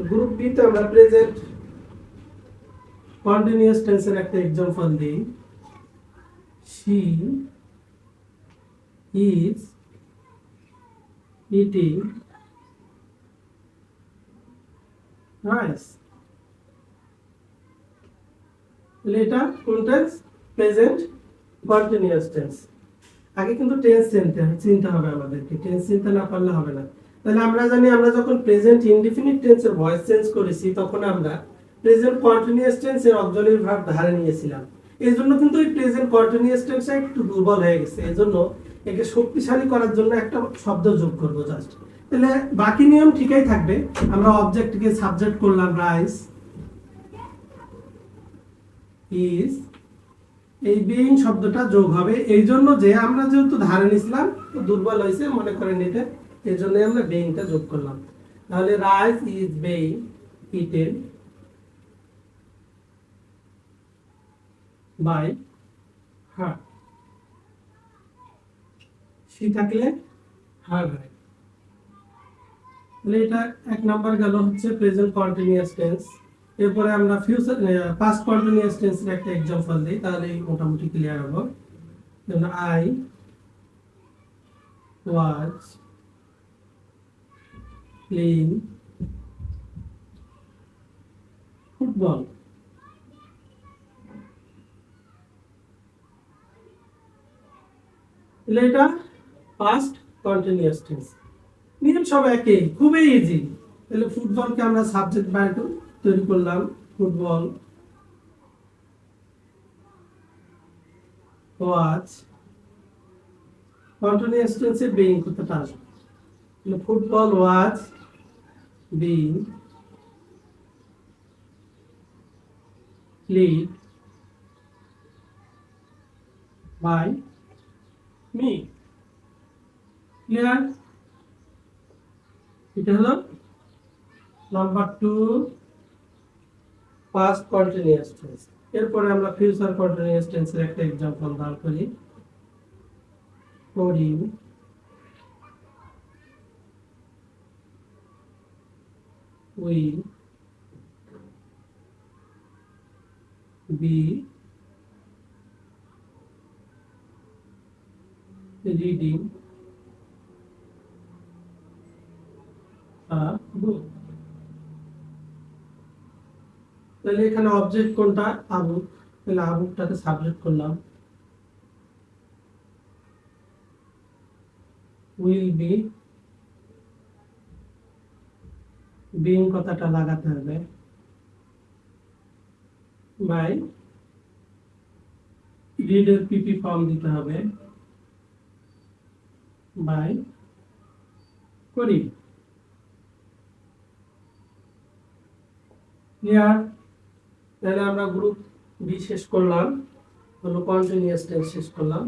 group B তে আমরা present continuous টেন্সের একটা एग्जांपल দিই she is eating rice এটা কোন টেন্স প্রেজেন্ট কন্টিনিউয়াস টেন্স আগে কিন্তু টেন্স চিনতে হবে আমাদেরকে টেন্স চিনতে না পারলে হবে না তাহলে আমরা জানি আমরা যখন প্রেজেন্ট ইনডিফিনিট টেন্সের ভয়েস চেঞ্জ করেছি তখন আমরা প্রেজেন্ট কন্টিনিউয়াস টেন্সের অক্সিলারি ভার্ব ধারে নিয়েছিলাম এইজন্য কিন্তু এই প্রেজেন্ট কন্টিনিউয়াস টেন্সটা একটু দুর্বল হয়ে গেছে এজন্য একে শক্তিশালী করার জন্য একটা শব্দ যোগ করব জাস্ট তাহলে বাকি নিয়ম ঠিকই থাকবে আমরা অবজেক্টকে সাবজেক্ট করলাম রাইস ইজ এই বিইং শব্দটা যোগ হবে এইজন্য যে আমরা যেহেতু ধারে নিছিলাম তো দুর্বল হয়েছে মনে করেন এটা এজন্য আমরা বিইংটা যোগ করলাম তাহলে rice is being eaten by her সি থাকলে হার হয় তাহলে এটা এক নাম্বার গেল হচ্ছে প্রেজেন্ট কন্টিনিউয়াস টেন্স এরপরে আমরা ফিউচার পাস্ট কন্টিনিউয়াস টেন্সের একটা एग्जांपल দেই তাহলে মোটামুটি ক্লিয়ার হবে যেমন আই ওয়াজ প্লেইং ফুটবল এটা পাস্ট কন্টিনিউয়াস টেন্স নিয়ম সব একই খুবই ইজি তাহলে ফুটবলকে আমরা সাবজেক্ট ভার্ব তৈরি করলাম ফুটবল ওয়াচ কন্টিনিউয়াস টেন্সে বিইং কথাটা আসবে তাহলে football watch being played by me clear এটা হলো নাম্বার 2 পাস্ট কন্টিনিউয়াস টেন্স এরপরে আমরা ফিউচার কন্টিনিউয়াস টেন্সের একটা एग्जांपल দাও করি করিম উইল বি রিডিং বুক তাহলে এখানে অবজেক্ট কোনটা আবু তাহলে আবুটাকে সাবজেক্ট করলাম উইল বি বিইং কথাটা লাগাতে হবে বাই রিডের পিপি ফর্ম দিতে হবে বাই করি ক্লিয়ার তাহলে আমরা গ্রুপ বি শেষ করলাম হলো কন্টিনিউয়াস টেন্স শেষ করলাম